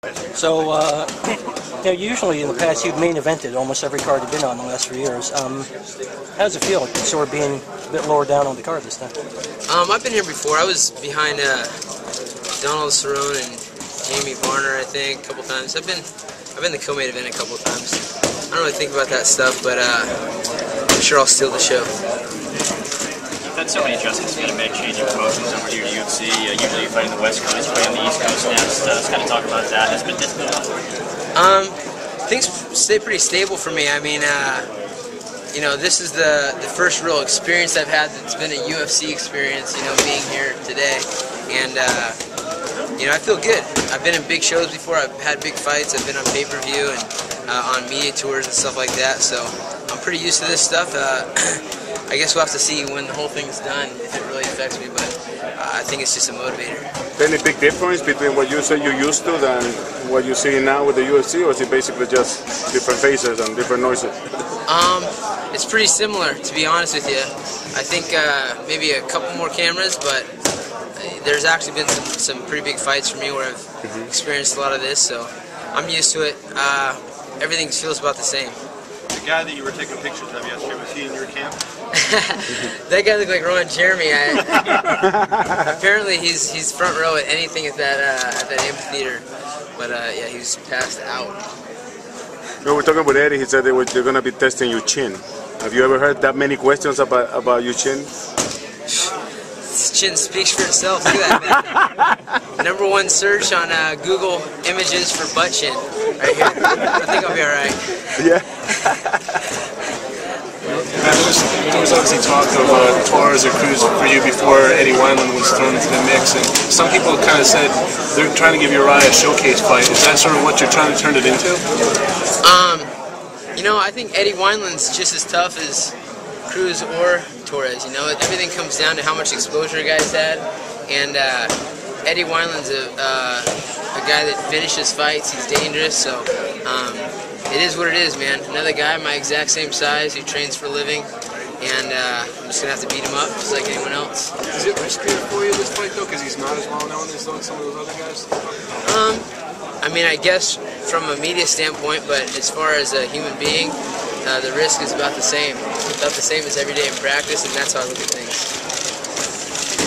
So, usually in the past you've main evented almost every card you've been on the last few years. How does it feel, sort of being a bit lower down on the card this time? I've been here before. I was behind Donald Cerrone and Jamie Varner, I think, a couple times. I've been the co-main event a couple of times. I don't really think about that stuff, but I'm sure I'll steal the show. You've had so many adjustments you got to make, changing promotions over here to UFC. Usually you fight on the West Coast, you fight on the East Coast now. Let's kind of talk about that. Has it been difficult for you? Things stay pretty stable for me. I mean, you know, this is the first real experience I've had that's been a UFC experience, you know, being here today. And, you know, I feel good. I've been in big shows before. I've had big fights. I've been on pay-per-view and on media tours and stuff like that. So I'm pretty used to this stuff. I guess we'll have to see when the whole thing's done if it really affects me, but I think it's just a motivator. Any big difference between what you say you're used to than what you're seeing now with the UFC, or is it basically just different faces and different noises? It's pretty similar, to be honest with you. I think maybe a couple more cameras, but there's actually been some pretty big fights for me where I've experienced a lot of this, so I'm used to it. Everything feels about the same. The guy that you were taking pictures of yesterday, was he in your camp? That guy looked like Ron Jeremy. Apparently he's front row at anything at that amphitheater, but yeah, he was passed out. No, we're talking with Eddie. He said they're going to be testing your chin. Have you ever heard that many questions about your chin? This chin speaks for itself. Look at that, man. #1 search on Google Images for butt chin. Right here. I think I'll be all right. Yeah. There was obviously talk of Torres or Cruz for you before Eddie Wineland was thrown into the mix, and some people kind of said they're trying to give Uriah a showcase fight. Is that sort of what you're trying to turn it into? You know, I think Eddie Wineland's just as tough as Cruz or Torres. You know, everything comes down to how much exposure a guy's had, and Eddie Wineland's a guy that finishes fights. He's dangerous, so it is what it is, man. Another guy my exact same size who trains for a living, and I'm just gonna have to beat him up just like anyone else. Is it riskier for you this fight though, because he's not as well known as some of those other guys? I mean, I guess from a media standpoint, but as far as a human being, the risk is about the same. About the same as every day in practice, and that's how I look at things.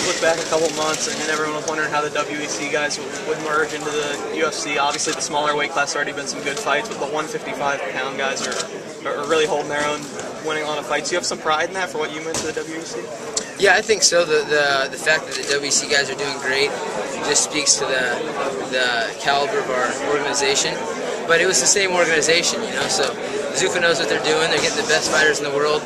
Look back a couple months, and everyone was wondering how the WEC guys would merge into the UFC. Obviously, the smaller weight class already been some good fights, but the 155-pound guys are really holding their own, winning a lot of fights. Do you have some pride in that for what you meant to the WEC? Yeah, I think so. The fact that the WEC guys are doing great just speaks to the caliber of our organization. But it was the same organization, you know. So Zuffa knows what they're doing. They're getting the best fighters in the world.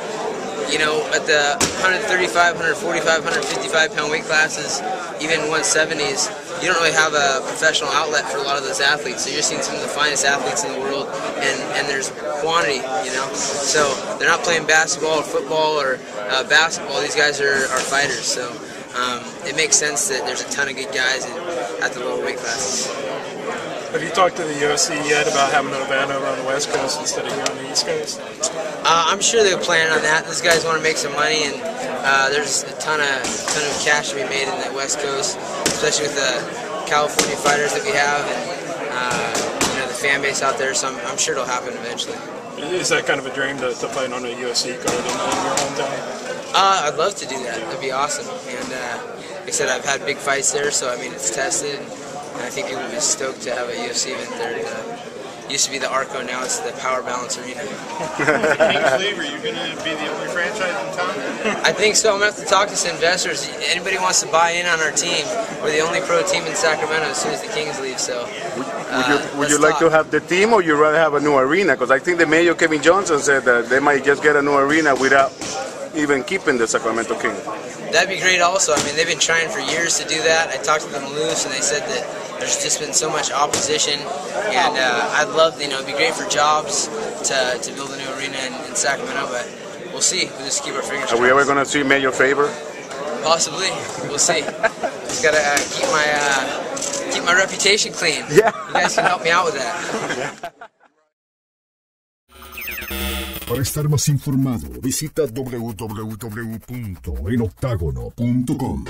You know, at the 135, 145, 155-pound weight classes, even 170s, you don't really have a professional outlet for a lot of those athletes. So you're seeing some of the finest athletes in the world, and there's quantity, you know. So they're not playing basketball or football or basketball. These guys are fighters. So it makes sense that there's a ton of good guys at the lower weight classes. Have you talked to the UFC yet about having an event over on the West Coast instead of here on the East Coast? I'm sure they're planning on that. Those guys want to make some money, and there's a ton of cash to be made in the West Coast, especially with the California fighters that we have, and you know, the fan base out there. So I'm sure it'll happen eventually. Is that kind of a dream to fight on a UFC card in your hometown? I'd love to do that. That'd be awesome. And like I said, I've had big fights there, so I mean it's tested. And I think people would be stoked to have a UFC event there. It used to be the Arco, now it's the Power Balance Arena. Are you going to be the only franchise in town? I think so. I'm going to have to talk to some investors. Anybody wants to buy in on our team, we're the only pro team in Sacramento as soon as the Kings leave. So, would you like to have the team, or you rather have a new arena? Because I think the mayor, Kevin Johnson, said that they might just get a new arena without even keeping the Sacramento King. That'd be great also. I mean, they've been trying for years to do that. I talked to them loose, and they said that there's just been so much opposition, and I'd love, you know, it'd be great for jobs to build a new arena in Sacramento, but we'll see. We'll just keep our fingers crossed. Are we ever going to see Mayor Faber? Possibly. We'll see. Just got to keep my reputation clean. Yeah. You guys can help me out with that. Para estar más informado, visita www.enoctagono.com.